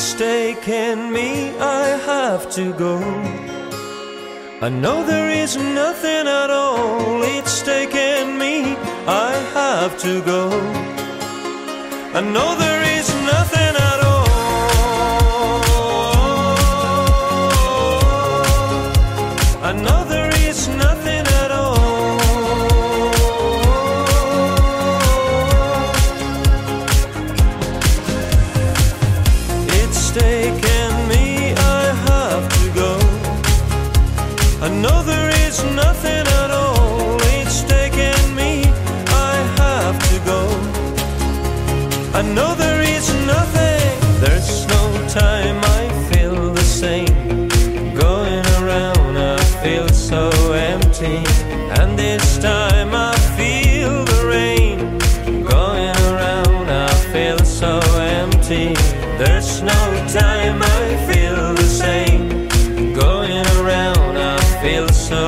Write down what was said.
It's taken me, I have to go. I know there is nothing at all. It's taken me, I have to go. I know there is nothing at all. I know there is nothing at all. It's taken me, I have to go. I know there is nothing at all. It's taken me, I have to go. I know there is nothing. There's no time I feel the same. Going around I feel so empty. And this time I feel the rain. Going around I feel so empty. There's no time I feel the same. Going around I feel so